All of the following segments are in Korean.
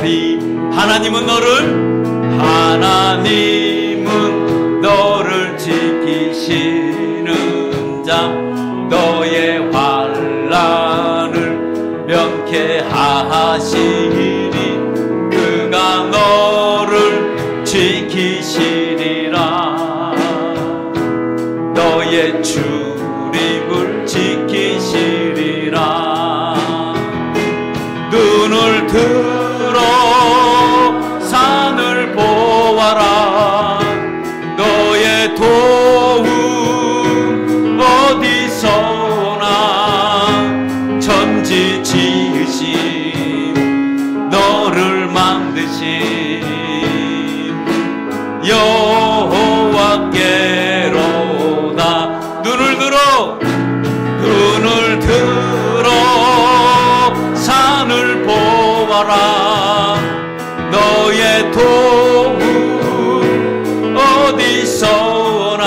하리. 하나님은 너를 지키시는 자, 너의 환난을 면케하시리. 그가 너를 지키시리라. 너의 출입을 지키시리라. 눈을 들어 산을 보아라. 너의 도움 어디서나. 천지 지으신 너를 만드신 여호와께로다. 눈을 들어 산을 보아라. 너의 도움 어디서나.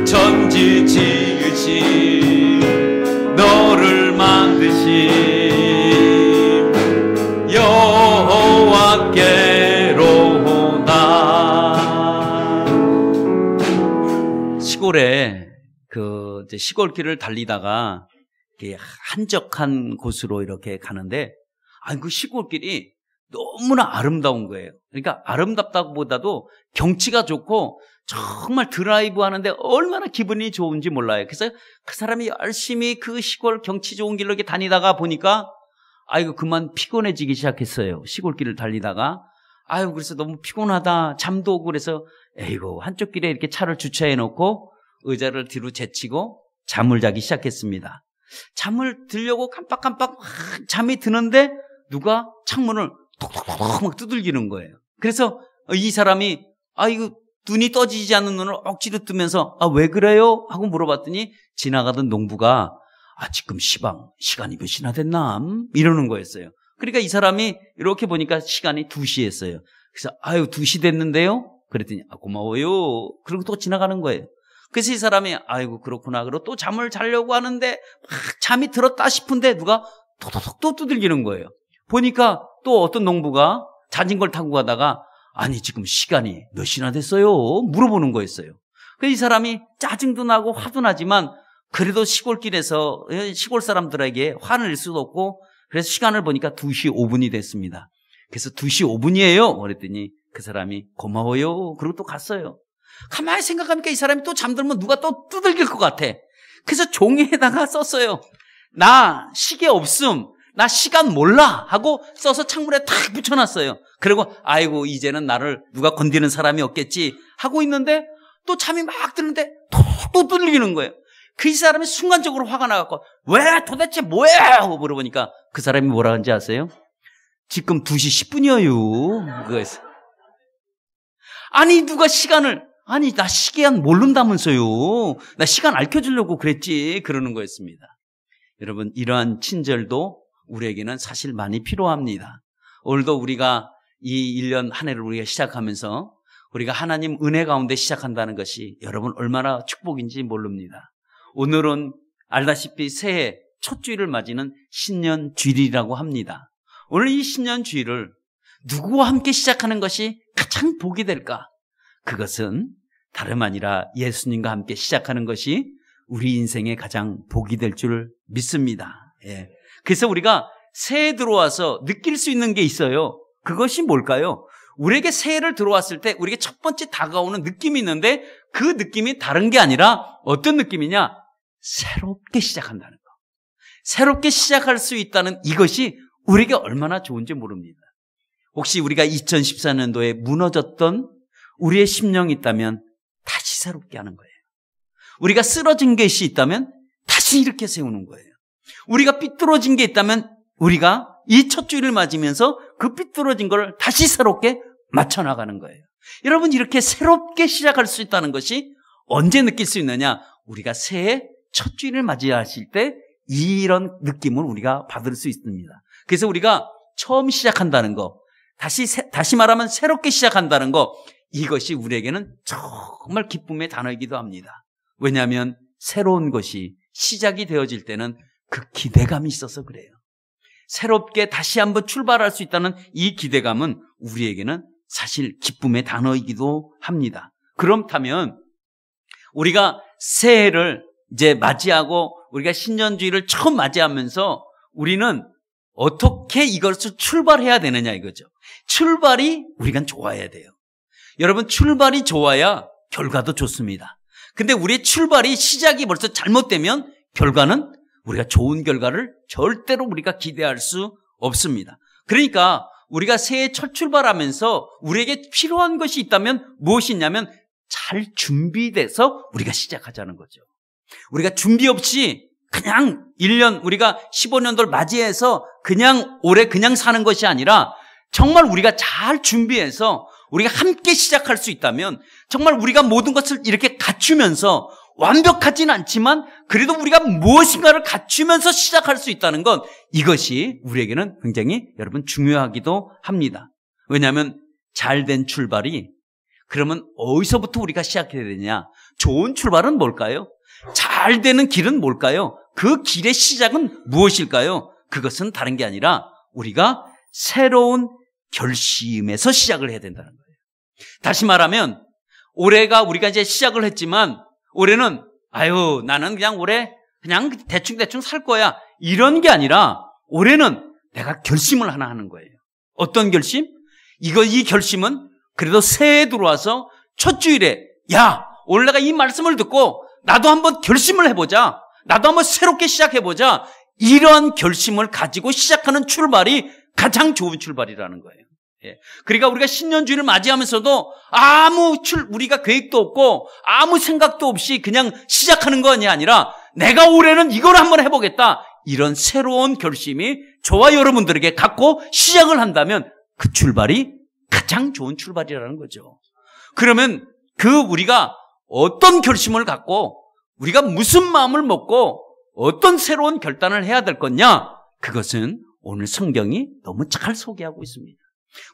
천지 지으신 너를 만드신 여호와께로다. 시골에 이제 시골길을 달리다가 한적한 곳으로 이렇게 가는데, 그 시골길이 너무나 아름다운 거예요. 그러니까 아름답다고 보다도 경치가 좋고 정말 드라이브 하는데 얼마나 기분이 좋은지 몰라요. 그래서 그 사람이 열심히 그 시골 경치 좋은 길로 이렇게 다니다가 보니까 그만 피곤해지기 시작했어요. 시골길을 달리다가. 그래서 너무 피곤하다, 잠도 오고 그래서 한쪽 길에 이렇게 차를 주차해 놓고 의자를 뒤로 제치고 잠을 자기 시작했습니다. 잠을 들려고 깜빡깜빡 잠이 드는데 누가 창문을 톡톡톡 막 두들기는 거예요. 그래서 이 사람이 눈이 떠지지 않는 눈을 억지로 뜨면서 왜 그래요? 하고 물어봤더니 지나가던 농부가 지금 시간이 몇 시나 됐나? 이러는 거였어요. 그러니까 이 사람이 이렇게 보니까 시간이 2시였어요. 그래서 2시 됐는데요? 그랬더니 고마워요. 그리고 또 지나가는 거예요. 그래서 이 사람이 그렇구나. 그리고 또 잠을 자려고 하는데 막 잠이 들었다 싶은데 누가 톡톡톡 또 두들기는 거예요. 보니까 또 어떤 농부가 자전거를 타고 가다가 지금 시간이 몇 시나 됐어요? 물어보는 거였어요. 그래서 이 사람이 짜증도 나고 화도 나지만 그래도 시골길에서 시골 사람들에게 화를 낼 수도 없고, 그래서 시간을 보니까 2시 5분이 됐습니다. 그래서 2시 5분이에요. 그랬더니 그 사람이 고마워요. 그리고 또 갔어요. 가만히 생각하니까 이 사람이 또 잠들면 누가 또 두들길 것 같아. 그래서 종이에다가 썼어요. 나 시계 없음, 나 시간 몰라 하고 써서 창문에 탁 붙여놨어요. 그리고 이제는 나를 누가 건드리는 사람이 없겠지 하고 있는데 또 잠이 막 드는데 또 두들기는 거예요. 그 사람이 순간적으로 화가 나갖고 왜 도대체 뭐해? 하고 물어보니까 그 사람이 뭐라 하는지 아세요? 지금 2시 10분이에요. 그거였어요. 누가 시간을, 나 시계안 모른다면서요. 나 시간 알려주려고 그랬지. 그러는 거였습니다. 여러분, 이러한 친절도 우리에게는 사실 많이 필요합니다. 오늘도 우리가 이 1년 한 해를 우리가 시작하면서 우리가 하나님 은혜 가운데 시작한다는 것이 여러분 얼마나 축복인지 모릅니다. 오늘은 알다시피 새해 첫 주일을 맞이는 신년 주일이라고 합니다. 오늘 이 신년 주일을 누구와 함께 시작하는 것이 가장 복이 될까? 그것은 다름 아니라 예수님과 함께 시작하는 것이 우리 인생의 가장 복이 될 줄 믿습니다. 그래서 우리가 새해 들어와서 느낄 수 있는 게 있어요. 그것이 뭘까요? 우리에게 새해를 들어왔을 때 우리에게 첫 번째 다가오는 느낌이 있는데 그 느낌이 다른 게 아니라 어떤 느낌이냐? 새롭게 시작한다는 거. 새롭게 시작할 수 있다는 이것이 우리에게 얼마나 좋은지 모릅니다. 혹시 우리가 2014년도에 무너졌던 우리의 심령이 있다면 다시 새롭게 하는 거예요. 우리가 쓰러진 것이 있다면 다시 이렇게 세우는 거예요. 우리가 삐뚤어진 게 있다면 우리가 이 첫 주일을 맞으면서 그 삐뚤어진 걸 다시 새롭게 맞춰나가는 거예요. 여러분, 이렇게 새롭게 시작할 수 있다는 것이 언제 느낄 수 있느냐? 우리가 새해 첫 주일을 맞이하실 때 이런 느낌을 우리가 받을 수 있습니다. 그래서 우리가 처음 시작한다는 거, 다시 말하면 새롭게 시작한다는 거, 이것이 우리에게는 정말 기쁨의 단어이기도 합니다. 왜냐하면 새로운 것이 시작이 되어질 때는 그 기대감이 있어서 그래요. 새롭게 다시 한번 출발할 수 있다는 이 기대감은 우리에게는 사실 기쁨의 단어이기도 합니다. 그렇다면 우리가 새해를 이제 맞이하고 우리가 신년주의를 처음 맞이하면서 우리는 어떻게 이것을 출발해야 되느냐 이거죠. 출발이 우리가 좋아야 돼요. 여러분, 출발이 좋아야 결과도 좋습니다. 근데 우리의 출발이 시작이 벌써 잘못되면 결과는 우리가 좋은 결과를 절대로 우리가 기대할 수 없습니다. 그러니까 우리가 새해 첫 출발하면서 우리에게 필요한 것이 있다면 무엇이 있냐면 잘 준비돼서 우리가 시작하자는 거죠. 우리가 준비 없이 그냥 1년 우리가 15년도를 맞이해서 그냥 올해 그냥 사는 것이 아니라 정말 우리가 잘 준비해서 우리가 함께 시작할 수 있다면 정말 우리가 모든 것을 이렇게 갖추면서 완벽하진 않지만 그래도 우리가 무엇인가를 갖추면서 시작할 수 있다는 것, 이것이 우리에게는 굉장히 여러분 중요하기도 합니다. 왜냐하면 잘된 출발이 그러면 어디서부터 우리가 시작해야 되냐? 좋은 출발은 뭘까요? 잘 되는 길은 뭘까요? 그 길의 시작은 무엇일까요? 그것은 다른 게 아니라 우리가 새로운 결심에서 시작을 해야 된다는 거예요. 다시 말하면 올해가 우리가 이제 시작을 했지만 올해는 나는 그냥 올해 그냥 대충 살 거야 이런 게 아니라 올해는 내가 결심을 하나 하는 거예요. 어떤 결심? 이 결심은 그래도 새해에 들어와서 첫 주일에 오늘 내가 이 말씀을 듣고 나도 한번 결심을 해보자. 나도 한번 새롭게 시작해보자. 이러한 결심을 가지고 시작하는 출발이 가장 좋은 출발이라는 거예요. 그러니까 우리가 신년주의를 맞이하면서도 우리가 계획도 없고 아무 생각도 없이 그냥 시작하는 것이 아니라 내가 올해는 이걸 한번 해보겠다. 이런 새로운 결심이 저와 여러분들에게 갖고 시작을 한다면 그 출발이 가장 좋은 출발이라는 거죠. 그러면 우리가 어떤 결심을 갖고 우리가 무슨 마음을 먹고 어떤 새로운 결단을 해야 될 거냐? 그것은 오늘 성경이 너무 잘 소개하고 있습니다.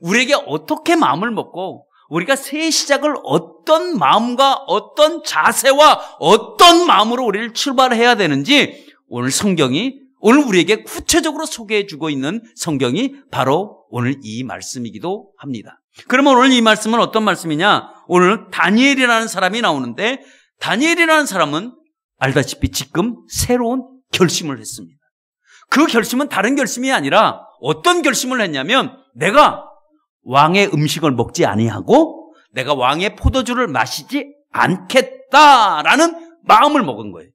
우리에게 어떻게 마음을 먹고 우리가 새해 시작을 어떤 마음과 어떤 자세와 어떤 마음으로 우리를 출발해야 되는지 오늘 성경이 오늘 우리에게 구체적으로 소개해주고 있는 성경이 바로 오늘 이 말씀이기도 합니다. 그러면 오늘 이 말씀은 어떤 말씀이냐? 오늘 다니엘이라는 사람이 나오는데 다니엘이라는 사람은 알다시피 지금 새로운 결심을 했습니다. 그 결심은 다른 결심이 아니라 어떤 결심을 했냐면 내가 왕의 음식을 먹지 아니하고 내가 왕의 포도주를 마시지 않겠다라는 마음을 먹은 거예요.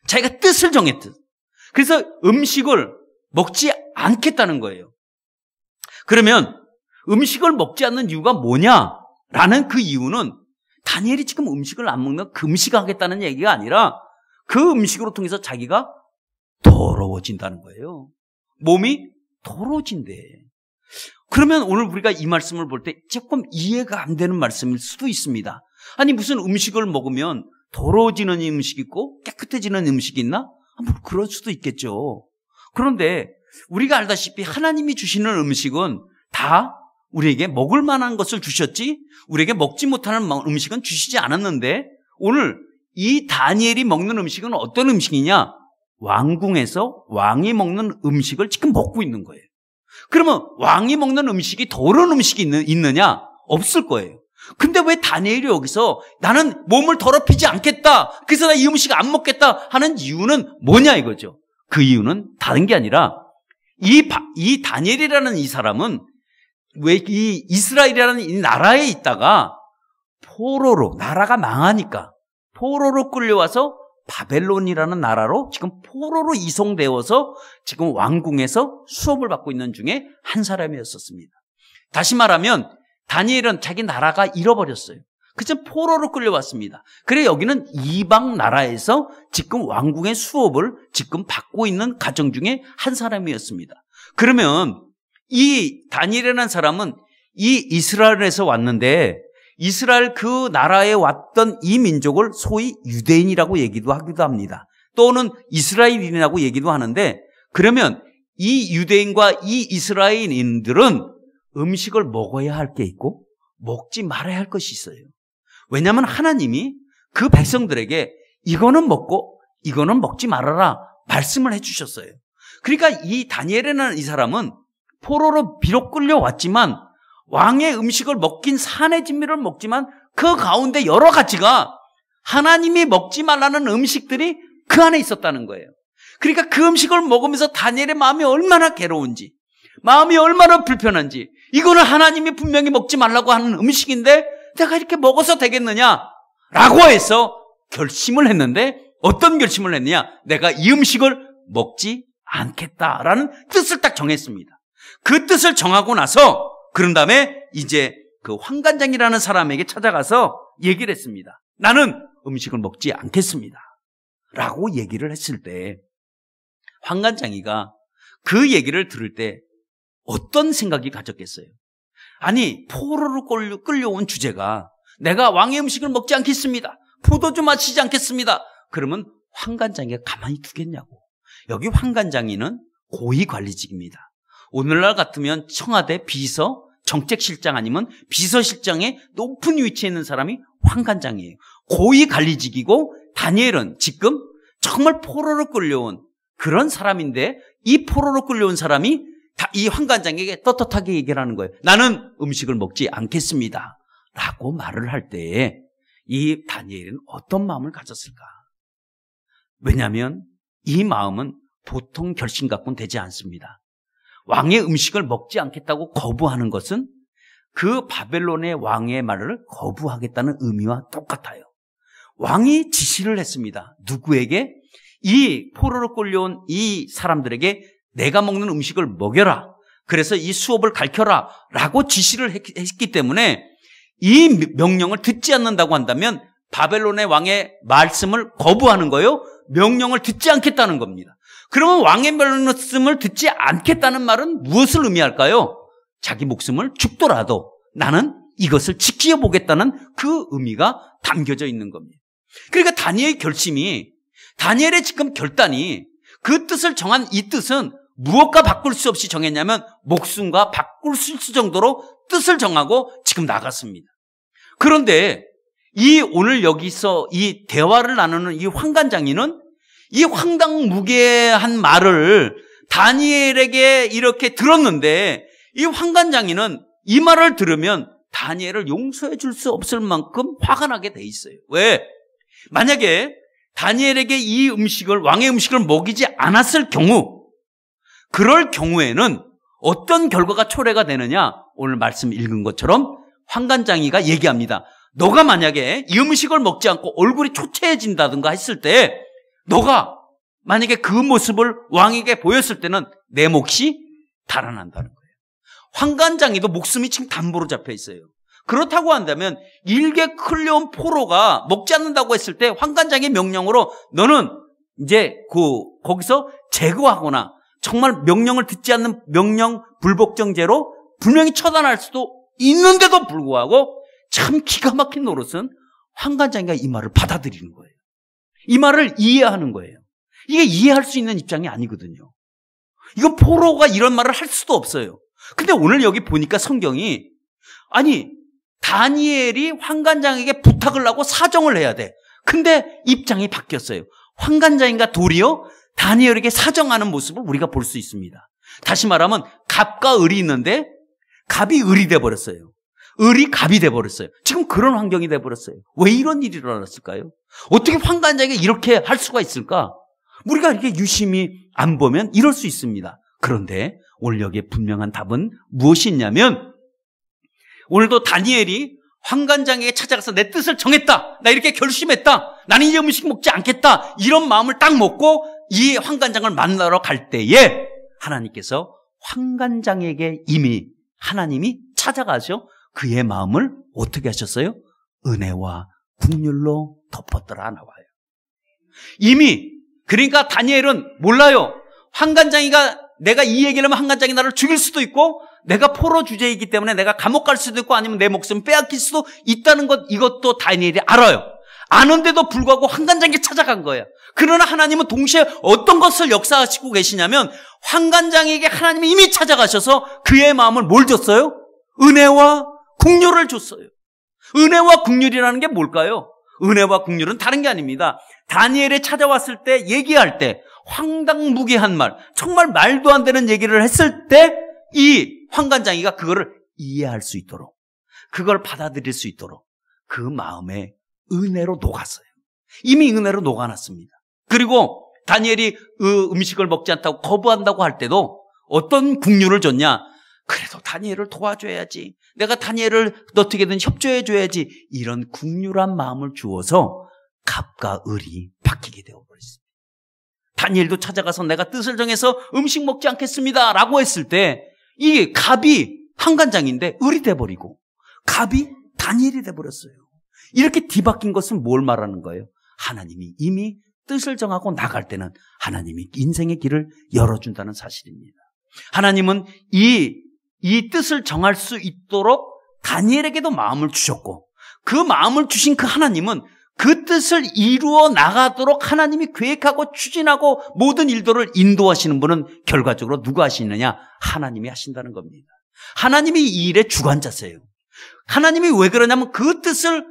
자기가 뜻을 정했듯. 그래서 음식을 먹지 않겠다는 거예요. 그러면 음식을 먹지 않는 이유가 뭐냐라는 그 이유는 다니엘이 지금 음식을 안 먹는 금식하겠다는 얘기가 아니라 그 음식으로 통해서 자기가 더러워진다는 거예요. 몸이 더러워진대. 그러면 오늘 우리가 이 말씀을 볼 때 조금 이해가 안 되는 말씀일 수도 있습니다. 아니 무슨 음식을 먹으면 더러워지는 음식이 있고 깨끗해지는 음식이 있나? 뭐 그럴 수도 있겠죠. 그런데 우리가 알다시피 하나님이 주시는 음식은 다 우리에게 먹을 만한 것을 주셨지 우리에게 먹지 못하는 음식은 주시지 않았는데 오늘 이 다니엘이 먹는 음식은 어떤 음식이냐? 왕궁에서 왕이 먹는 음식을 지금 먹고 있는 거예요. 그러면 왕이 먹는 음식이 더러운 음식이 있느냐? 없을 거예요. 근데 왜 다니엘이 여기서 나는 몸을 더럽히지 않겠다. 그래서 나 이 음식 안 먹겠다 하는 이유는 뭐냐 이거죠. 그 이유는 다른 게 아니라 이 다니엘이라는 이 사람은 왜 이 이스라엘이라는 이 나라에 있다가 포로로 나라가 망하니까 포로로 끌려와서 바벨론이라는 나라로 지금 포로로 이송되어서 지금 왕궁에서 수업을 받고 있는 중에 한 사람이었었습니다. 다시 말하면 다니엘은 자기 나라가 잃어버렸어요. 그래서 포로로 끌려왔습니다. 그래 여기는 이방 나라에서 지금 왕궁의 수업을 지금 받고 있는 가정 중에 한 사람이었습니다. 그러면 이 다니엘이라는 사람은 이 이스라엘에서 왔는데 이스라엘 그 나라에 왔던 이 민족을 소위 유대인이라고 얘기도 하기도 합니다. 또는 이스라엘인이라고 얘기도 하는데 그러면 이 유대인과 이 이스라엘인들은 음식을 먹어야 할 게 있고 먹지 말아야 할 것이 있어요. 왜냐하면 하나님이 그 백성들에게 이거는 먹고 이거는 먹지 말아라 말씀을 해주셨어요. 그러니까 이 다니엘이라는 이 사람은 포로로 비록 끌려왔지만 왕의 음식을 먹긴 산의 진미를 먹지만 그 가운데 여러 가지가 하나님이 먹지 말라는 음식들이 그 안에 있었다는 거예요. 그러니까 그 음식을 먹으면서 다니엘의 마음이 얼마나 괴로운지, 마음이 얼마나 불편한지, 이거는 하나님이 분명히 먹지 말라고 하는 음식인데 내가 이렇게 먹어서 되겠느냐라고 해서 결심을 했는데, 어떤 결심을 했느냐? 내가 이 음식을 먹지 않겠다라는 뜻을 딱 정했습니다. 그 뜻을 정하고 나서 그런 다음에 이제 그 환관장이라는 사람에게 찾아가서 얘기를 했습니다. 나는 음식을 먹지 않겠습니다 라고 얘기를 했을 때 환관장이가 그 얘기를 들을 때 어떤 생각이 가졌겠어요? 아니, 포로로 끌려온 주제가 내가 왕의 음식을 먹지 않겠습니다, 포도주 마시지 않겠습니다, 그러면 환관장이가 가만히 두겠냐고. 여기 환관장이는 고위관리직입니다. 오늘날 같으면 청와대 비서, 정책실장 아니면 비서실장의 높은 위치에 있는 사람이 환관장이에요. 고위관리직이고 다니엘은 지금 정말 포로로 끌려온 그런 사람인데 이 포로로 끌려온 사람이 이 환관장에게 떳떳하게 얘기를 하는 거예요. 나는 음식을 먹지 않겠습니다 라고 말을 할 때에 이 다니엘은 어떤 마음을 가졌을까? 왜냐하면 이 마음은 보통 결심 갖고는 되지 않습니다. 왕의 음식을 먹지 않겠다고 거부하는 것은 그 바벨론의 왕의 말을 거부하겠다는 의미와 똑같아요. 왕이 지시를 했습니다. 누구에게? 이 포로로 끌려온 이 사람들에게 내가 먹는 음식을 먹여라, 그래서 이 수업을 가르쳐라 라고 지시를 했기 때문에 이 명령을 듣지 않는다고 한다면 바벨론의 왕의 말씀을 거부하는 거예요. 명령을 듣지 않겠다는 겁니다. 그러면 왕의 말씀을 듣지 않겠다는 말은 무엇을 의미할까요? 자기 목숨을 죽더라도 나는 이것을 지켜보겠다는 그 의미가 담겨져 있는 겁니다. 그러니까 다니엘의 결심이, 다니엘의 지금 결단이, 그 뜻을 정한 이 뜻은 무엇과 바꿀 수 없이 정했냐면 목숨과 바꿀 수 있을 정도로 뜻을 정하고 지금 나갔습니다. 그런데 이 오늘 여기서 이 대화를 나누는 이 환관장이는 이 황당무계한 말을 다니엘에게 이렇게 들었는데 이 환관장이는 이 말을 들으면 다니엘을 용서해 줄 수 없을 만큼 화가 나게 돼 있어요. 왜? 만약에 다니엘에게 이 음식을, 왕의 음식을 먹이지 않았을 경우, 그럴 경우에는 어떤 결과가 초래가 되느냐? 오늘 말씀 읽은 것처럼 환관장이가 얘기합니다. 너가 만약에 이 음식을 먹지 않고 얼굴이 초췌해진다든가 했을 때, 너가 만약에 그 모습을 왕에게 보였을 때는 내 몫이 달아난다는 거예요. 환관장이도 목숨이 지금 담보로 잡혀 있어요. 그렇다고 한다면 일개 끌려온 포로가 먹지 않는다고 했을 때 환관장의 명령으로 너는 이제 거기서 제거하거나 정말 명령을 듣지 않는 명령 불복종죄로 분명히 처단할 수도 있는데도 불구하고 참 기가 막힌 노릇은 환관장이가 이 말을 받아들이는 거예요. 이 말을 이해하는 거예요. 이게 이해할 수 있는 입장이 아니거든요. 이건 포로가 이런 말을 할 수도 없어요. 근데 오늘 여기 보니까 성경이, 아니 다니엘이 환관장에게 부탁을 하고 사정을 해야 돼. 근데 입장이 바뀌었어요. 환관장인가 도리어 다니엘에게 사정하는 모습을 우리가 볼 수 있습니다. 다시 말하면 갑과 을이 있는데 갑이 을이 돼버렸어요. 을이 갑이 돼버렸어요. 지금 그런 환경이 돼버렸어요. 왜 이런 일이 일어났을까요? 어떻게 환관장에게 이렇게 할 수가 있을까? 우리가 이렇게 유심히 안 보면 이럴 수 있습니다. 그런데 오늘 여기에 분명한 답은 무엇이 있냐면, 오늘도 다니엘이 환관장에게 찾아가서 내 뜻을 정했다, 나 이렇게 결심했다, 나는 이 음식 먹지 않겠다, 이런 마음을 딱 먹고 이 환관장을 만나러 갈 때에 하나님께서 환관장에게 이미 하나님이 찾아가서 그의 마음을 어떻게 하셨어요? 은혜와 긍휼로 덮었더라 나와요. 이미. 그러니까 다니엘은 몰라요. 환관장이가, 내가 이 얘기를 하면 환관장이 나를 죽일 수도 있고, 내가 포로 주제이기 때문에 내가 감옥 갈 수도 있고, 아니면 내 목숨 빼앗길 수도 있다는 것, 이것도 다니엘이 알아요. 아는데도 불구하고 환관장에게 찾아간 거예요. 그러나 하나님은 동시에 어떤 것을 역사하시고 계시냐면, 환관장에게 하나님이 이미 찾아가셔서 그의 마음을 뭘 줬어요? 은혜와 긍휼을 줬어요. 은혜와 긍휼이라는 게 뭘까요? 은혜와 긍휼은 다른 게 아닙니다. 다니엘에 찾아왔을 때, 얘기할 때 황당무계한 말, 정말 말도 안 되는 얘기를 했을 때 이 환관장이가 그거를 이해할 수 있도록, 그걸 받아들일 수 있도록 그 마음에 은혜로 녹았어요. 이미 은혜로 녹아났습니다. 그리고 다니엘이 음식을 먹지 않다고 거부한다고 할 때도 어떤 국류를 줬냐? 그래도 다니엘을 도와줘야지, 내가 다니엘을 어떻게든 협조해줘야지, 이런 국률한 마음을 주어서 갑과 을이 바뀌게 되어버렸습니다. 다니엘도 찾아가서 내가 뜻을 정해서 음식 먹지 않겠습니다 라고 했을 때 이게 갑이 환관장인데 을이 돼버리고 갑이 다니엘이 돼버렸어요. 이렇게 뒤바뀐 것은 뭘 말하는 거예요? 하나님이 이미 뜻을 정하고 나갈 때는 하나님이 인생의 길을 열어준다는 사실입니다. 하나님은 이 뜻을 정할 수 있도록 다니엘에게도 마음을 주셨고, 그 마음을 주신 그 하나님은 그 뜻을 이루어 나가도록 하나님이 계획하고 추진하고 모든 일들을 인도하시는 분은 결과적으로 누가 하시느냐? 하나님이 하신다는 겁니다. 하나님이 이 일의 주관자세요. 하나님이 왜 그러냐면 그 뜻을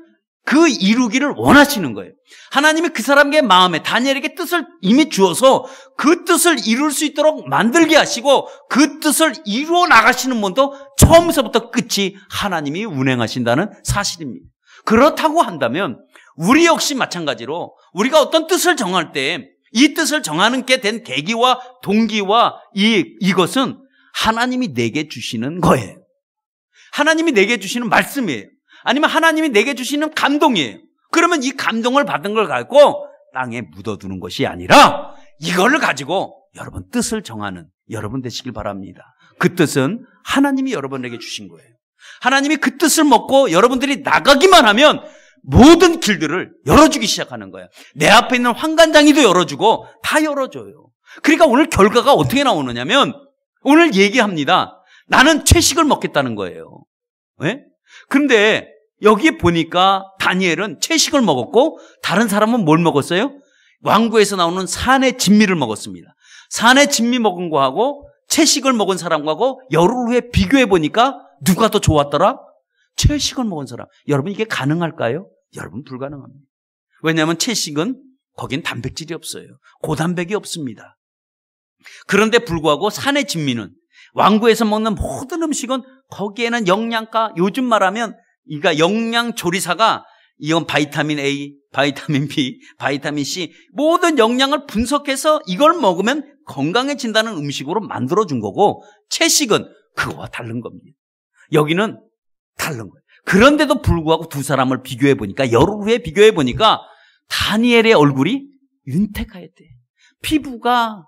그 이루기를 원하시는 거예요. 하나님이 그 사람의 마음에 다니엘에게 뜻을 이미 주어서 그 뜻을 이룰 수 있도록 만들게 하시고 그 뜻을 이루어 나가시는 분도 처음부터 끝이 하나님이 운행하신다는 사실입니다. 그렇다고 한다면 우리 역시 마찬가지로 우리가 어떤 뜻을 정할 때 이 뜻을 정하는 게 된 계기와 동기와 이것은 하나님이 내게 주시는 거예요. 하나님이 내게 주시는 말씀이에요. 아니면 하나님이 내게 주시는 감동이에요. 그러면 이 감동을 받은 걸 갖고 땅에 묻어두는 것이 아니라 이걸 가지고 여러분 뜻을 정하는 여러분 되시길 바랍니다. 그 뜻은 하나님이 여러분에게 주신 거예요. 하나님이 그 뜻을 먹고 여러분들이 나가기만 하면 모든 길들을 열어주기 시작하는 거예요. 내 앞에 있는 환관장이도 열어주고 다 열어줘요. 그러니까 오늘 결과가 어떻게 나오느냐면 오늘 얘기합니다. 나는 채식을 먹겠다는 거예요. 왜? 근데 여기 보니까 다니엘은 채식을 먹었고 다른 사람은 뭘 먹었어요? 왕구에서 나오는 산의 진미를 먹었습니다. 산의 진미 먹은 거하고 채식을 먹은 사람하고 열흘 후에 비교해 보니까 누가 더 좋았더라? 채식을 먹은 사람. 여러분 이게 가능할까요? 여러분 불가능합니다. 왜냐하면 채식은 거긴 단백질이 없어요. 고단백이 없습니다. 그런데 불구하고 산의 진미는 왕구에서 먹는 모든 음식은 거기에는 영양가, 요즘 말하면 그러니까 영양조리사가 이건 바이타민 A, 바이타민 B, 바이타민 C 모든 영양을 분석해서 이걸 먹으면 건강해진다는 음식으로 만들어준 거고 채식은 그거와 다른 겁니다. 여기는 다른 거예요. 그런데도 불구하고 두 사람을 비교해 보니까 열흘 후에 비교해 보니까 다니엘의 얼굴이 윤택하였대. 피부가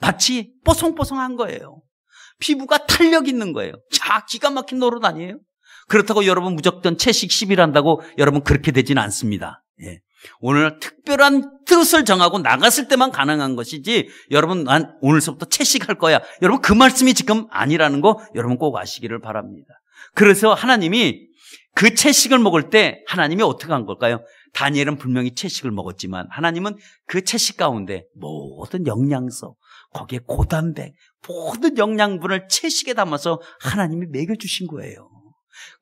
마치 뽀송뽀송한 거예요. 피부가 탄력 있는 거예요. 자, 기가 막힌 노릇 아니에요? 그렇다고 여러분 무조건 채식 10일 한다고 여러분 그렇게 되지는 않습니다. 예. 오늘 특별한 뜻을 정하고 나갔을 때만 가능한 것이지 여러분 난 오늘서부터 채식할 거야. 여러분 그 말씀이 지금 아니라는 거 여러분 꼭 아시기를 바랍니다. 그래서 하나님이 그 채식을 먹을 때 하나님이 어떻게 한 걸까요? 다니엘은 분명히 채식을 먹었지만 하나님은 그 채식 가운데 모든 영양소, 거기에 고단백, 모든 영양분을 채식에 담아서 하나님이 먹여주신 거예요.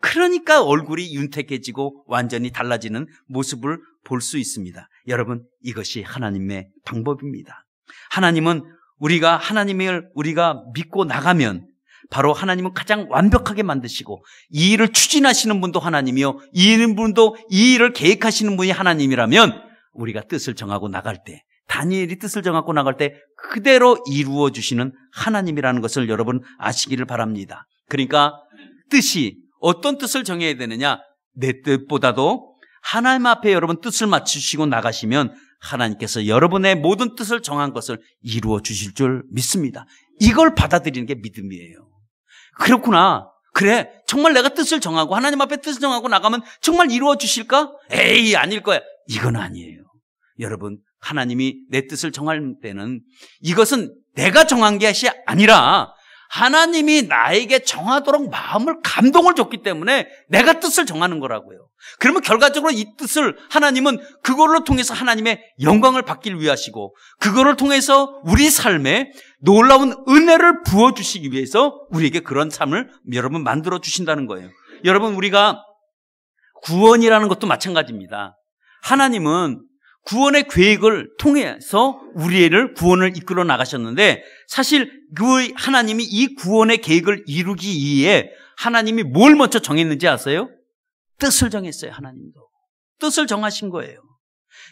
그러니까 얼굴이 윤택해지고 완전히 달라지는 모습을 볼 수 있습니다. 여러분 이것이 하나님의 방법입니다. 하나님은 하나님을 우리가 믿고 나가면 바로 하나님은 가장 완벽하게 만드시고 이 일을 추진하시는 분도 하나님이요 이 분도 이 일을 계획하시는 분이 하나님이라면 우리가 뜻을 정하고 나갈 때 다니엘이 뜻을 정하고 나갈 때 그대로 이루어 주시는 하나님이라는 것을 여러분 아시기를 바랍니다. 그러니까 뜻이 어떤 뜻을 정해야 되느냐? 내 뜻보다도 하나님 앞에 여러분 뜻을 맞추시고 나가시면 하나님께서 여러분의 모든 뜻을 정한 것을 이루어 주실 줄 믿습니다. 이걸 받아들이는 게 믿음이에요. 그렇구나. 그래, 정말 내가 뜻을 정하고 하나님 앞에 뜻을 정하고 나가면 정말 이루어 주실까? 에이, 아닐 거야. 이건 아니에요. 여러분, 하나님이 내 뜻을 정할 때는 이것은 내가 정한 것이 아니라 하나님이 나에게 정하도록 마음을 감동을 줬기 때문에 내가 뜻을 정하는 거라고요. 그러면 결과적으로 이 뜻을 하나님은 그걸로 통해서 하나님의 영광을 받기를 위하시고 그거를 통해서 우리 삶에 놀라운 은혜를 부어주시기 위해서 우리에게 그런 삶을 여러분 만들어 주신다는 거예요. 여러분 우리가 구원이라는 것도 마찬가지입니다. 하나님은 구원의 계획을 통해서 우리를 구원을 이끌어 나가셨는데, 사실 그 하나님이 이 구원의 계획을 이루기 위해 하나님이 뭘 먼저 정했는지 아세요? 뜻을 정했어요. 하나님도 뜻을 정하신 거예요.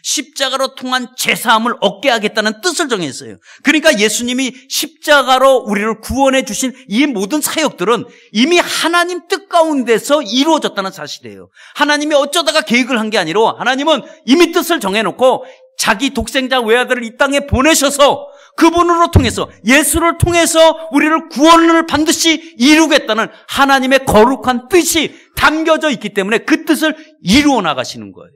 십자가로 통한 죄사함을 얻게 하겠다는 뜻을 정했어요. 그러니까 예수님이 십자가로 우리를 구원해 주신 이 모든 사역들은 이미 하나님 뜻 가운데서 이루어졌다는 사실이에요. 하나님이 어쩌다가 계획을 한 게 아니라 하나님은 이미 뜻을 정해놓고 자기 독생자 외아들을 이 땅에 보내셔서 그분으로 통해서, 예수를 통해서 우리를 구원을 반드시 이루겠다는 하나님의 거룩한 뜻이 담겨져 있기 때문에 그 뜻을 이루어 나가시는 거예요.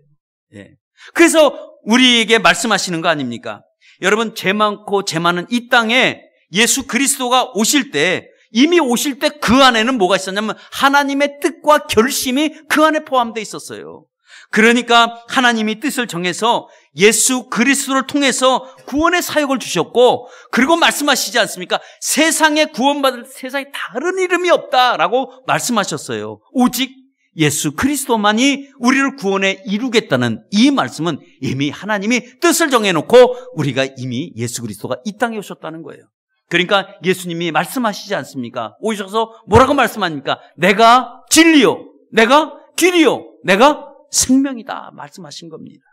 예. 그래서 우리에게 말씀하시는 거 아닙니까? 여러분, 죄 많고 죄 많은 이 땅에 예수 그리스도가 오실 때, 이미 오실 때 그 안에는 뭐가 있었냐면 하나님의 뜻과 결심이 그 안에 포함되어 있었어요. 그러니까 하나님이 뜻을 정해서 예수 그리스도를 통해서 구원의 사역을 주셨고, 그리고 말씀하시지 않습니까? 세상에 구원받을 세상에 다른 이름이 없다라고 말씀하셨어요. 오직 예수 그리스도만이 우리를 구원에 이루겠다는 이 말씀은 이미 하나님이 뜻을 정해놓고 우리가 이미 예수 그리스도가 이 땅에 오셨다는 거예요. 그러니까 예수님이 말씀하시지 않습니까? 오셔서 뭐라고 말씀합니까? 내가 진리요, 내가 길이요, 내가 생명이다 말씀하신 겁니다.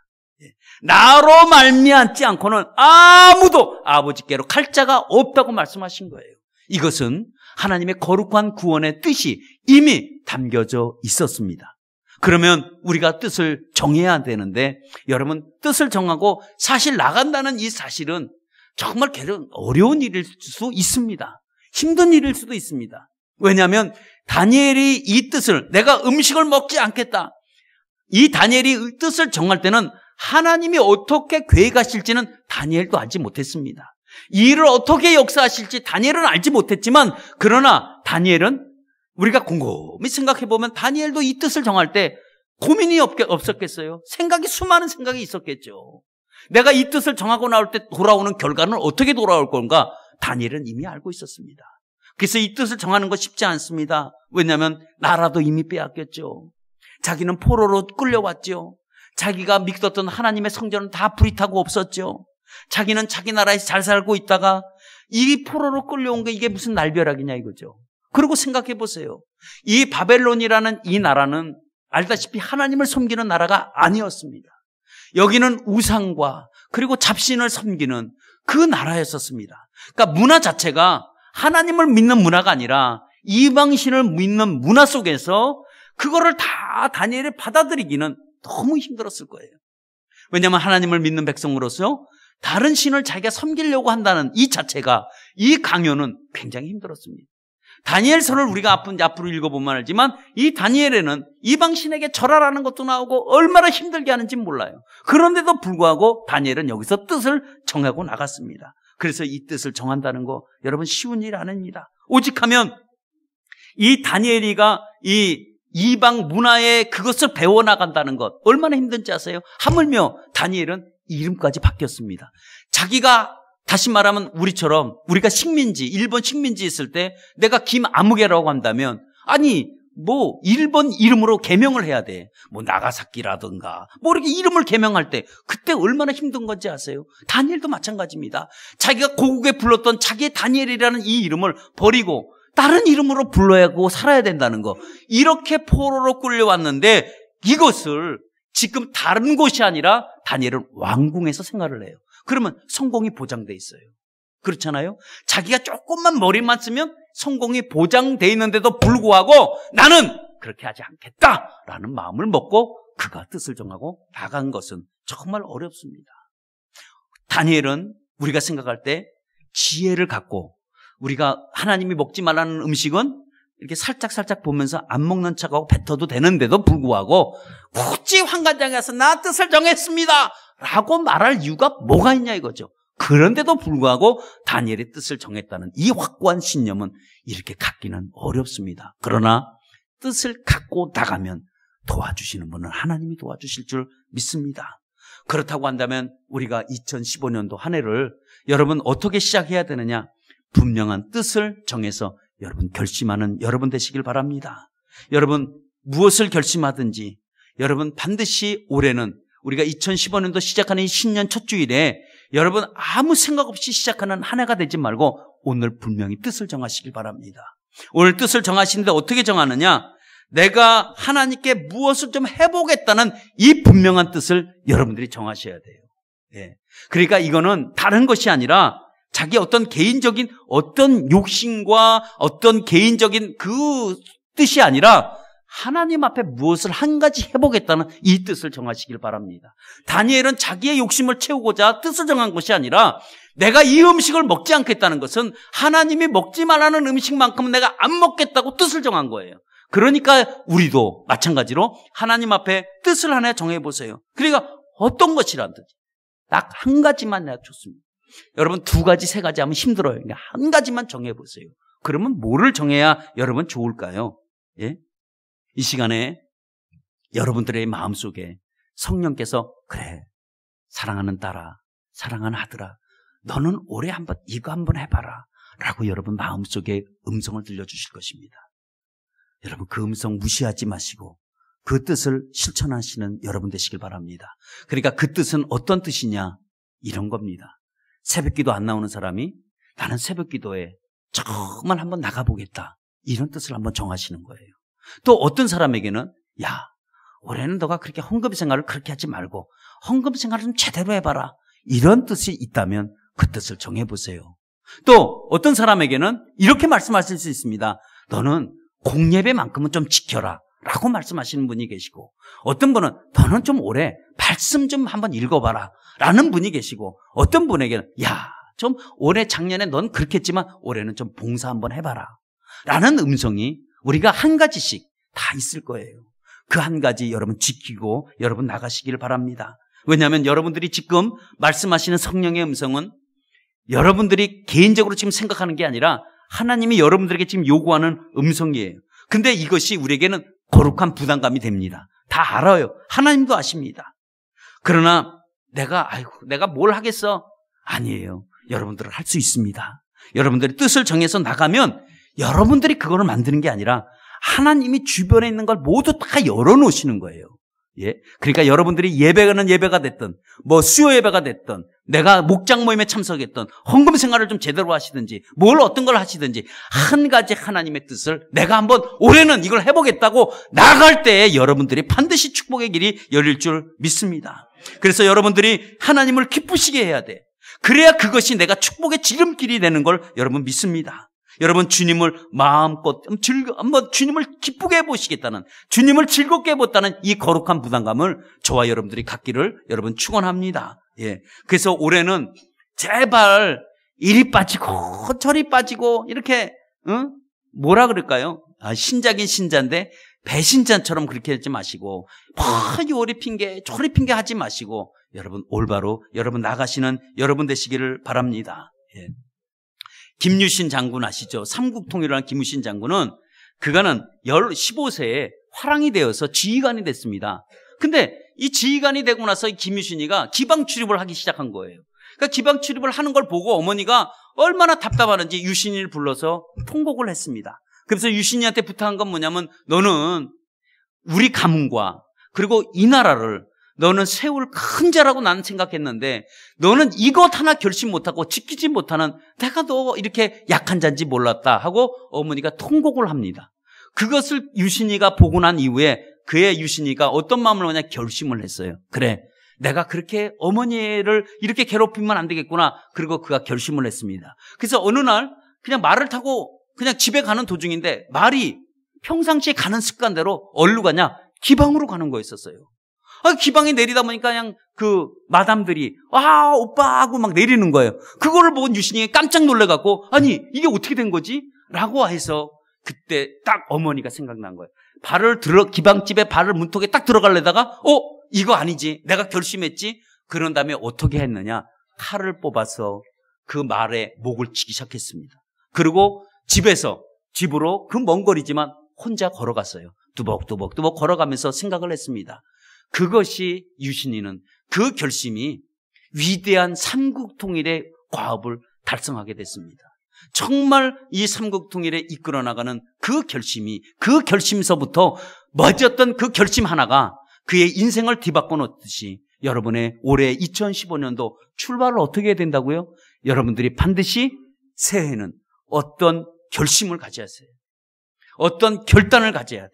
나로 말미암지 않고는 아무도 아버지께로 갈 자가 없다고 말씀하신 거예요. 이것은 하나님의 거룩한 구원의 뜻이 이미 담겨져 있었습니다. 그러면 우리가 뜻을 정해야 되는데, 여러분, 뜻을 정하고 사실 나간다는 이 사실은 정말 어려운 일일 수 있습니다. 힘든 일일 수도 있습니다. 왜냐하면 다니엘이 이 뜻을, 내가 음식을 먹지 않겠다, 이 다니엘이 뜻을 정할 때는 하나님이 어떻게 계획하실지는 다니엘도 알지 못했습니다. 이 일을 어떻게 역사하실지 다니엘은 알지 못했지만, 그러나 다니엘은 우리가 곰곰이 생각해보면 다니엘도 이 뜻을 정할 때 고민이 없었겠어요? 수많은 생각이 있었겠죠. 내가 이 뜻을 정하고 나올 때 돌아오는 결과는 어떻게 돌아올 건가? 다니엘은 이미 알고 있었습니다. 그래서 이 뜻을 정하는 거 쉽지 않습니다. 왜냐하면 나라도 이미 빼앗겼죠. 자기는 포로로 끌려왔죠. 자기가 믿었던 하나님의 성전은 다 불이 타고 없었죠. 자기는 자기 나라에서 잘 살고 있다가 이 포로로 끌려온 게 이게 무슨 날벼락이냐 이거죠. 그리고 생각해 보세요. 이 바벨론이라는 이 나라는 알다시피 하나님을 섬기는 나라가 아니었습니다. 여기는 우상과 그리고 잡신을 섬기는 그 나라였었습니다. 그러니까 문화 자체가 하나님을 믿는 문화가 아니라 이방신을 믿는 문화 속에서 그거를 다 다니엘이 받아들이기는 너무 힘들었을 거예요. 왜냐하면 하나님을 믿는 백성으로서 다른 신을 자기가 섬기려고 한다는 이 자체가, 이 강요는 굉장히 힘들었습니다. 다니엘서를 우리가 앞으로 읽어보면 알지만 이 다니엘에는 이방신에게 절하라는 것도 나오고 얼마나 힘들게 하는지 몰라요. 그런데도 불구하고 다니엘은 여기서 뜻을 정하고 나갔습니다. 그래서 이 뜻을 정한다는 거 여러분 쉬운 일 아닙니다. 오직하면 이 다니엘이가 이 이방 문화에 그것을 배워나간다는 것 얼마나 힘든지 아세요? 하물며 다니엘은 이름까지 바뀌었습니다. 자기가, 다시 말하면 우리처럼 우리가 식민지, 일본 식민지 있을 때 내가 김아무개라고 한다면, 아니 뭐 일본 이름으로 개명을 해야 돼. 뭐 나가사키라든가 뭐 이렇게 이름을 개명할 때 그때 얼마나 힘든 건지 아세요? 다니엘도 마찬가지입니다. 자기가 고국에 불렀던 자기의 다니엘이라는 이 이름을 버리고 다른 이름으로 불러야 하고 살아야 된다는 거. 이렇게 포로로 끌려왔는데 이것을 지금 다른 곳이 아니라 다니엘은 왕궁에서 생활을 해요. 그러면 성공이 보장돼 있어요. 그렇잖아요? 자기가 조금만 머리만 쓰면 성공이 보장돼 있는데도 불구하고 나는 그렇게 하지 않겠다라는 마음을 먹고 그가 뜻을 정하고 나간 것은 정말 어렵습니다. 다니엘은 우리가 생각할 때 지혜를 갖고, 우리가 하나님이 먹지 말라는 음식은 이렇게 살짝 보면서 안 먹는 척하고 뱉어도 되는데도 불구하고 굳이 환관장에 가서 나 뜻을 정했습니다 라고 말할 이유가 뭐가 있냐 이거죠. 그런데도 불구하고 다니엘의 뜻을 정했다는 이 확고한 신념은 이렇게 갖기는 어렵습니다. 그러나 뜻을 갖고 나가면 도와주시는 분은 하나님이 도와주실 줄 믿습니다. 그렇다고 한다면 우리가 2015년도 한 해를 여러분 어떻게 시작해야 되느냐? 분명한 뜻을 정해서 여러분 결심하는 여러분 되시길 바랍니다. 여러분 무엇을 결심하든지 여러분 반드시 올해는 우리가 2015년도 시작하는 이 신년 첫 주일에 여러분 아무 생각 없이 시작하는 한 해가 되지 말고 오늘 분명히 뜻을 정하시길 바랍니다. 오늘 뜻을 정하시는데 어떻게 정하느냐? 내가 하나님께 무엇을 좀 해보겠다는 이 분명한 뜻을 여러분들이 정하셔야 돼요. 예. 그러니까 이거는 다른 것이 아니라 자기 어떤 개인적인 어떤 욕심과 어떤 개인적인 그 뜻이 아니라 하나님 앞에 무엇을 한 가지 해보겠다는 이 뜻을 정하시길 바랍니다. 다니엘은 자기의 욕심을 채우고자 뜻을 정한 것이 아니라 내가 이 음식을 먹지 않겠다는 것은 하나님이 먹지 말라는 음식만큼은 내가 안 먹겠다고 뜻을 정한 거예요. 그러니까 우리도 마찬가지로 하나님 앞에 뜻을 하나 정해보세요. 그러니까 어떤 것이라든지 딱 한 가지만 내가 좋습니다. 여러분 2가지, 3가지 하면 힘들어요. 그러니까 한 가지만 정해보세요. 그러면 뭐를 정해야 여러분 좋을까요? 예? 이 시간에 여러분들의 마음속에 성령께서 그래 사랑하는 딸아, 사랑하는 아들아, 너는 올해 한번 이거 한번 해봐라 라고 여러분 마음속에 음성을 들려주실 것입니다. 여러분 그 음성 무시하지 마시고 그 뜻을 실천하시는 여러분 되시길 바랍니다. 그러니까 그 뜻은 어떤 뜻이냐? 이런 겁니다. 새벽기도 안 나오는 사람이 나는 새벽기도에 정말 한번 나가보겠다, 이런 뜻을 한번 정하시는 거예요. 또 어떤 사람에게는 야 올해는 너가 그렇게 헌금 생활을 그렇게 하지 말고 헌금 생활을 좀 제대로 해봐라, 이런 뜻이 있다면 그 뜻을 정해보세요. 또 어떤 사람에게는 이렇게 말씀하실 수 있습니다. 너는 공예배만큼은 좀 지켜라 라고 말씀하시는 분이 계시고, 어떤 분은 너는 좀 올해 말씀 좀 한번 읽어봐라 라는 분이 계시고, 어떤 분에게는 야 좀 올해 작년에 넌 그렇게 했지만 올해는 좀 봉사 한번 해봐라 라는 음성이 우리가 한 가지씩 다 있을 거예요. 그 한 가지 여러분 지키고 여러분 나가시기를 바랍니다. 왜냐하면 여러분들이 지금 말씀하시는 성령의 음성은 여러분들이 개인적으로 지금 생각하는 게 아니라 하나님이 여러분들에게 지금 요구하는 음성이에요. 근데 이것이 우리에게는 거룩한 부담감이 됩니다. 다 알아요. 하나님도 아십니다. 그러나 내가 뭘 하겠어? 아니에요. 여러분들은 할 수 있습니다. 여러분들이 뜻을 정해서 나가면 여러분들이 그거를 만드는 게 아니라 하나님이 주변에 있는 걸 모두 다 열어놓으시는 거예요. 예? 그러니까 여러분들이 예배가 됐든 뭐 수요 예배가 됐든 내가 목장 모임에 참석했든 헌금 생활을 좀 제대로 하시든지 뭘 어떤 걸 하시든지 한 가지 하나님의 뜻을 내가 한번 올해는 이걸 해보겠다고 나갈 때에 여러분들이 반드시 축복의 길이 열릴 줄 믿습니다. 그래서 여러분들이 하나님을 기쁘시게 해야 돼. 그래야 그것이 내가 축복의 지름길이 되는 걸 여러분 믿습니다. 여러분 주님을 마음껏 한번 주님을 기쁘게 해보시겠다는, 주님을 즐겁게 해보겠다는 이 거룩한 부담감을 저와 여러분들이 갖기를 여러분 축원합니다. 예. 그래서 올해는 제발 이리 빠지고 저리 빠지고 이렇게 뭐라 그럴까요? 신자긴 신자인데 배신자처럼 그렇게 하지 마시고 요리 핑계 저리 핑계 하지 마시고 여러분 올바로 여러분 나가시는 여러분 되시기를 바랍니다. 예. 김유신 장군 아시죠? 삼국통일을 김유신 장군은 그가는 15세에 화랑이 되어서 지휘관이 됐습니다. 근데 이 지휘관이 되고 나서 김유신이가 기방 출입을 하기 시작한 거예요. 그러니까 기방 출입을 하는 걸 보고 어머니가 얼마나 답답하는지 유신이를 불러서 통곡을 했습니다. 그래서 유신이한테 부탁한 건 뭐냐면 너는 우리 가문과 그리고 이 나라를 너는 세울 큰 자라고 나는 생각했는데 너는 이것 하나 결심 못하고 지키지 못하는 내가 너 이렇게 약한 자인지 몰랐다 하고 어머니가 통곡을 합니다. 그것을 유신이가 보고 난 이후에 그의 유신이가 어떤 마음을 그냥 결심을 했어요. 그래 내가 그렇게 어머니를 이렇게 괴롭히면 안 되겠구나. 그리고 그가 결심을 했습니다. 그래서 어느 날 그냥 말을 타고 그냥 집에 가는 도중인데 말이 평상시에 가는 습관대로 어디로 가냐? 기방으로 가는 거였었어요. 기방에 내리다 보니까 그냥 그 마담들이 오빠 하고 막 내리는 거예요. 그거를 보고 유신이가 깜짝 놀래갖고 아니 이게 어떻게 된 거지? 라고 해서 그때 딱 어머니가 생각난 거예요. 기방집에 발을 문턱에 딱 들어가려다가 이거 아니지. 내가 결심했지. 그런 다음에 어떻게 했느냐? 칼을 뽑아서 그 말에 목을 치기 시작했습니다. 그리고 집으로 그 먼 거리지만 혼자 걸어갔어요. 뚜벅뚜벅 걸어가면서 생각을 했습니다. 그것이 유신이는 그 결심이 위대한 삼국통일의 과업을 달성하게 됐습니다. 정말 이 삼국통일에 이끌어 나가는 그 결심이 그 결심서부터 멎었던 그 결심 하나가 그의 인생을 뒤바꿔 놓듯이 여러분의 올해 2015년도 출발을 어떻게 해야 된다고요? 여러분들이 반드시 새해에는 어떤 결심을 가져야 해요. 어떤 결단을 가져야 돼.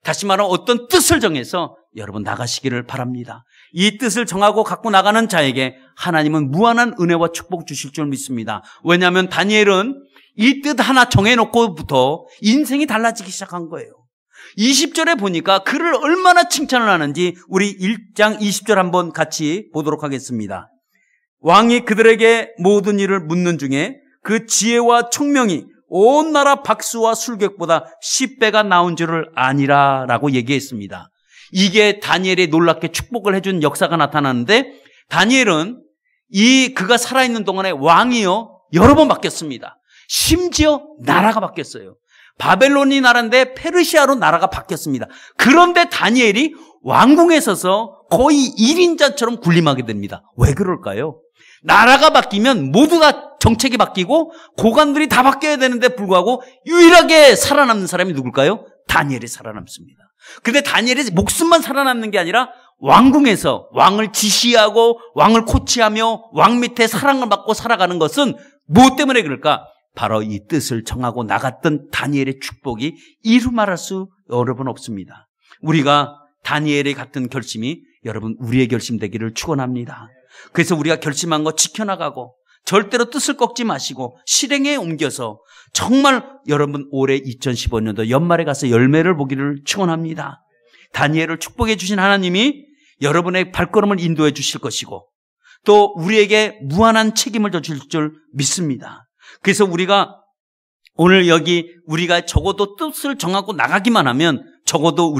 다시 말하면 어떤 뜻을 정해서 여러분 나가시기를 바랍니다. 이 뜻을 정하고 갖고 나가는 자에게 하나님은 무한한 은혜와 축복 주실 줄 믿습니다. 왜냐하면 다니엘은 이 뜻 하나 정해놓고부터 인생이 달라지기 시작한 거예요. 20절에 보니까 그를 얼마나 칭찬을 하는지 우리 1장 20절 한번 같이 보도록 하겠습니다. 왕이 그들에게 모든 일을 묻는 중에 그 지혜와 총명이 온 나라 박수와 술객보다 10배가 나온 줄을 아니라 라고 얘기했습니다. 이게 다니엘이 놀랍게 축복을 해준 역사가 나타나는데 다니엘은 그가 살아있는 동안에 왕이요 여러 번 바뀌었습니다. 심지어 나라가 바뀌었어요. 바벨론이 나라인데 페르시아로 나라가 바뀌었습니다. 그런데 다니엘이 왕궁에 서서 거의 1인자처럼 군림하게 됩니다. 왜 그럴까요? 나라가 바뀌면 모두 다 정책이 바뀌고 고관들이 다 바뀌어야 되는데 불구하고 유일하게 살아남는 사람이 누굴까요? 다니엘이 살아남습니다. 근데 다니엘이 목숨만 살아남는 게 아니라 왕궁에서 왕을 지시하고 왕을 코치하며 왕 밑에 사랑을 받고 살아가는 것은 무엇 때문에 그럴까? 바로 이 뜻을 정하고 나갔던 다니엘의 축복이 이루 말할 수 여러분 없습니다. 우리가 다니엘의 같은 결심이 여러분 우리의 결심 되기를 축원합니다. 그래서 우리가 결심한 거 지켜나가고 절대로 뜻을 꺾지 마시고 실행에 옮겨서 정말 여러분 올해 2015년도 연말에 가서 열매를 보기를 축원합니다. 다니엘을 축복해 주신 하나님이 여러분의 발걸음을 인도해 주실 것이고 또 우리에게 무한한 책임을 져줄 줄 믿습니다. 그래서 우리가 오늘 여기 우리가 적어도 뜻을 정하고 나가기만 하면 적어도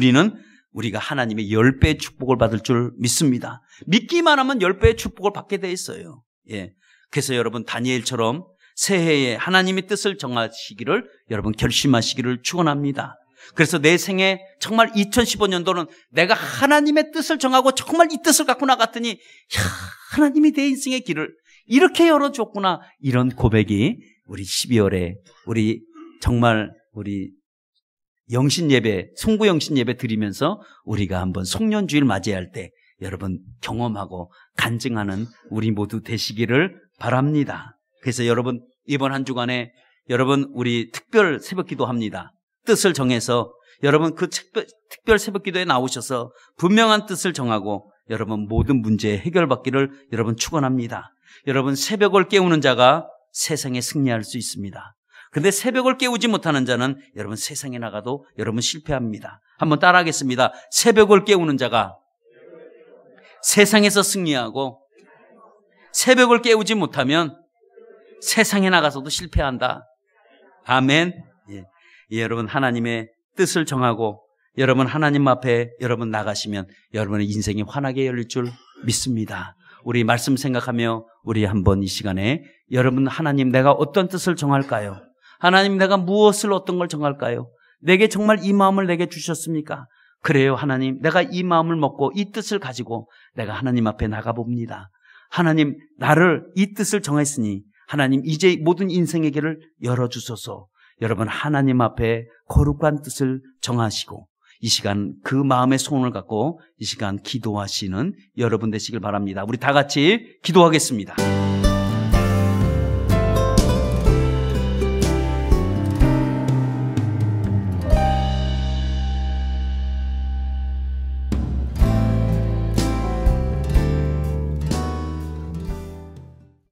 우리가 하나님의 10배의 축복을 받을 줄 믿습니다. 믿기만 하면 10배의 축복을 받게 돼 있어요. 예. 그래서 여러분 다니엘처럼 새해에 하나님의 뜻을 정하시기를 여러분 결심하시기를 축원합니다. 그래서 내 생에 정말 2015년도는 내가 하나님의 뜻을 정하고 정말 이 뜻을 갖고 나갔더니 하나님이 내 인생의 길을 이렇게 열어줬구나. 이런 고백이 우리 12월에 우리 영신예배, 송구영신예배 드리면서 우리가 한번 송년주일 맞이할 때 여러분 경험하고 간증하는 우리 모두 되시기를 바랍니다. 그래서 여러분 이번 한 주간에 여러분 우리 특별 새벽기도 합니다. 뜻을 정해서 여러분 그 특별 새벽기도에 나오셔서 분명한 뜻을 정하고 여러분 모든 문제 해결받기를 여러분 축원합니다. 여러분 새벽을 깨우는 자가 세상에 승리할 수 있습니다. 그런데 새벽을 깨우지 못하는 자는 여러분 세상에 나가도 여러분 실패합니다. 한번 따라하겠습니다. 새벽을 깨우는 자가 세상에서 승리하고 새벽을 깨우지 못하면 세상에 나가서도 실패한다. 아멘. 예, 여러분 하나님의 뜻을 정하고 여러분 하나님 앞에 여러분 나가시면 여러분의 인생이 환하게 열릴 줄 믿습니다. 우리 말씀 생각하며 우리 한번 이 시간에 여러분 하나님 내가 어떤 뜻을 정할까요? 하나님 내가 무엇을 어떤 걸 정할까요? 내게 정말 이 마음을 내게 주셨습니까? 그래요 하나님 내가 이 마음을 먹고 이 뜻을 가지고 내가 하나님 앞에 나가봅니다. 하나님 나를 이 뜻을 정했으니 하나님 이제 모든 인생의 길을 열어주소서. 여러분 하나님 앞에 거룩한 뜻을 정하시고 이 시간 그 마음의 소원을 갖고 이 시간 기도하시는 여러분 되시길 바랍니다. 우리 다 같이 기도하겠습니다.